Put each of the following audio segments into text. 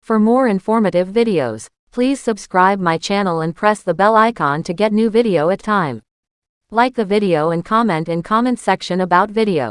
For more informative videos, please subscribe my channel and press the bell icon to get new video at time. Like the video and comment in comment section about video.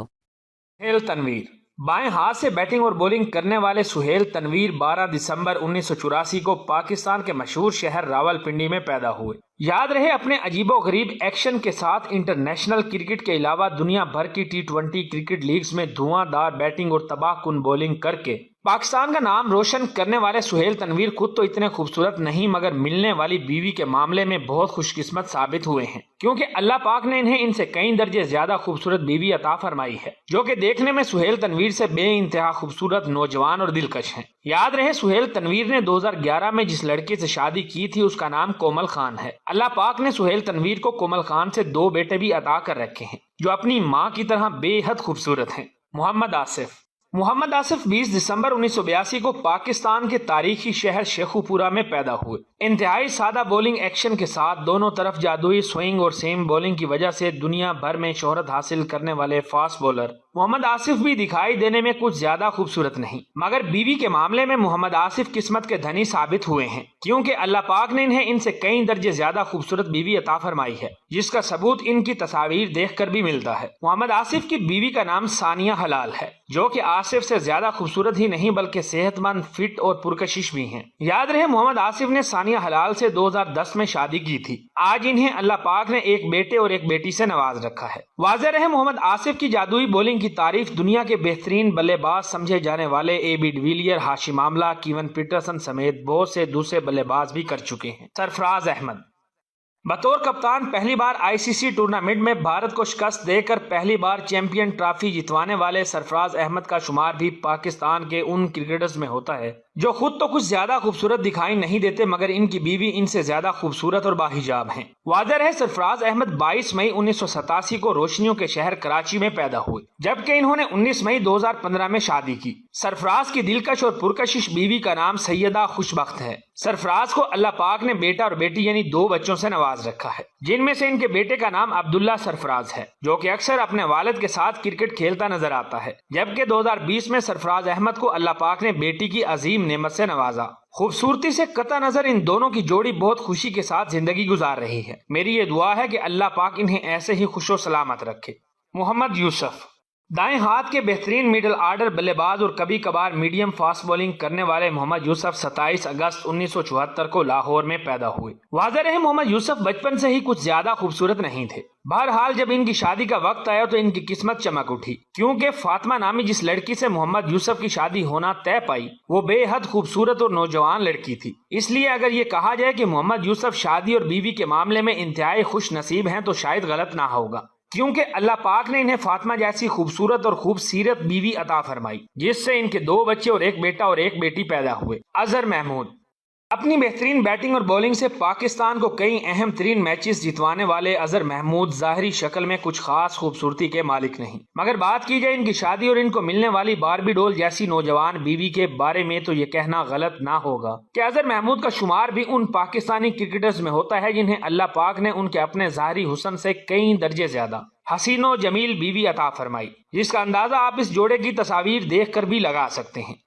Suhail Tanveer बाएं हाथ से batting और bowling करने वाले सुहेल तनवीर 12 दिसंबर 1984 को पाकिस्तान के मशहूर शहर रावलपिंडी में पैदा हुए। याद रहे अपने अजीबोगरीब एक्शन के साथ इंटरनेशनल क्रिकेट के अलावा दुनिया भर की T20 क्रिकेट लीग्स में धुआंधार बैटिंग और तबाहकुन बॉलिंग करके पाकिस्तान का नाम रोशन करने वाले सुहेल तनवीर खुद तो इतने खूबसूरत नहीं मगर मिलने वाली बीवी के मामले में बहुत खुशकिस्मत साबित हुए हैं, क्योंकि अल्लाह पाक ने इन्हें इनसे कई दर्जे ज्यादा खूबसूरत बीवी अता फरमाई है, जो कि देखने में सुहेल तनवीर से बेइंतहा खूबसूरत, नौजवान और दिलकश हैं। याद रहे सुहेल तनवीर ने 2011 में जिस लड़की से शादी की थी उसका नाम कोमल खान है। अल्लाह पाक ने सुहेल तनवीर को कोमल खान से 2 बेटे भी अता कर रखे हैं, जो अपनी माँ की तरह बेहद खूबसूरत हैं। मोहम्मद आसिफ 20 दिसंबर 1982 को पाकिस्तान के तारीखी शहर शेखुपुरा में पैदा हुए। इंतहाई सादा बॉलिंग एक्शन के साथ दोनों तरफ जादुई स्विंग और सेम बॉलिंग की वजह से दुनिया भर में शोहरत हासिल करने वाले फास्ट बॉलर मोहम्मद आसिफ भी दिखाई देने में कुछ ज्यादा खूबसूरत नहीं, मगर बीवी के मामले में मोहम्मद आसिफ किस्मत के धनी साबित हुए हैं, क्योंकि अल्लाह पाक ने इन्हें इनसे कई दर्जे ज्यादा खूबसूरत बीवी अता फरमाई है, जिसका सबूत इनकी तस्वीर देखकर भी मिलता है। मोहम्मद आसिफ की बीवी का नाम सानिया हलाल है, जो कि आसिफ से ज्यादा खूबसूरत ही नहीं बल्कि सेहतमंद, फिट और पुरकशिश भी हैं। याद रहे मोहम्मद आसिफ ने सानिया हलाल से 2010 में शादी की थी। आज इन्हें अल्लाह पाक ने एक बेटे और एक बेटी से नवाज रखा है। वाज़ेह रहे मोहम्मद आसिफ की जादुई बॉलिंग की तारीफ दुनिया के बेहतरीन बल्लेबाज समझे जाने वाले AB de Villiers, Hashim Amla, Kevin Pietersen समेत बहुत से दूसरे बल्लेबाज भी कर चुके हैं। सरफराज अहमद बतौर कप्तान पहली बार ICC टूर्नामेंट में भारत को शिकस्त देकर पहली बार चैंपियन ट्रॉफी जितवाने वाले सरफराज अहमद का शुमार भी पाकिस्तान के उन क्रिकेटर्स में होता है जो खुद तो कुछ ज्यादा खूबसूरत दिखाई नहीं देते, मगर इनकी बीवी इनसे ज्यादा खूबसूरत और बाहिजाब हैं। वाज़ेह रहे सरफराज अहमद 22 मई 1987 को रोशनियों के शहर कराची में पैदा हुए, जबकि इन्होंने 19 मई 2015 में शादी की। सरफराज की दिलकश और पुरकशिश बीवी का नाम सैयदा खुशबख्त है। सरफराज को अल्लाह पाक ने बेटा और बेटी यानी 2 बच्चों से नवाज रखा है, जिनमें से इनके बेटे का नाम अब्दुल्ला सरफराज है, जो कि अक्सर अपने वालिद के साथ क्रिकेट खेलता नजर आता है, जबकि 2020 में सरफराज अहमद को अल्लाह पाक ने बेटी की अजीम नेमत से नवाजा। खूबसूरती से कता नजर इन दोनों की जोड़ी बहुत खुशी के साथ जिंदगी गुजार रही है। मेरी ये दुआ है कि अल्लाह पाक इन्हें ऐसे ही खुशो सलामत रखे। मोहम्मद यूसुफ दाएं हाथ के बेहतरीन मिडिल आर्डर बल्लेबाज और कभी कभार मीडियम फास्ट बॉलिंग करने वाले मोहम्मद यूसुफ 27 अगस्त 1974 को लाहौर में पैदा हुए। वाज़ेह रहे मोहम्मद यूसुफ बचपन से ही कुछ ज्यादा खूबसूरत नहीं थे। बहरहाल जब इनकी शादी का वक्त आया तो इनकी किस्मत चमक उठी, क्योंकि फातिमा नामी जिस लड़की से मोहम्मद यूसुफ की शादी होना तय पाई वो बेहद खूबसूरत और नौजवान लड़की थी। इसलिए अगर ये कहा जाए कि मोहम्मद यूसुफ शादी और बीवी के मामले में इंतहाई खुश नसीब हैं तो शायद गलत ना होगा, क्योंकि अल्लाह पाक ने इन्हें फातिमा जैसी खूबसूरत और खूबसीरत बीवी अता फरमाई, जिससे इनके 2 बच्चे और एक बेटा और एक बेटी पैदा हुए। अजहर महमूद अपनी बेहतरीन बैटिंग और बॉलिंग से पाकिस्तान को कई अहम तरीन मैचेस जितवाने वाले अजहर महमूद ज़ाहरी शक्ल में कुछ खास खूबसूरती के मालिक नहीं, मगर बात की जाए इनकी शादी और इनको मिलने वाली बारबी डोल जैसी नौजवान बीवी के बारे में तो ये कहना गलत ना होगा कि अजहर महमूद का शुमार भी उन पाकिस्तानी क्रिकेटर्स में होता है जिन्हें अल्लाह पाक ने उनके अपने ज़ाहरी हुस्न से कई दर्जे ज्यादा हसीनो जमील बीवी अता फरमाई, जिसका अंदाजा आप इस जोड़े की तस्वीर देख कर भी लगा सकते हैं।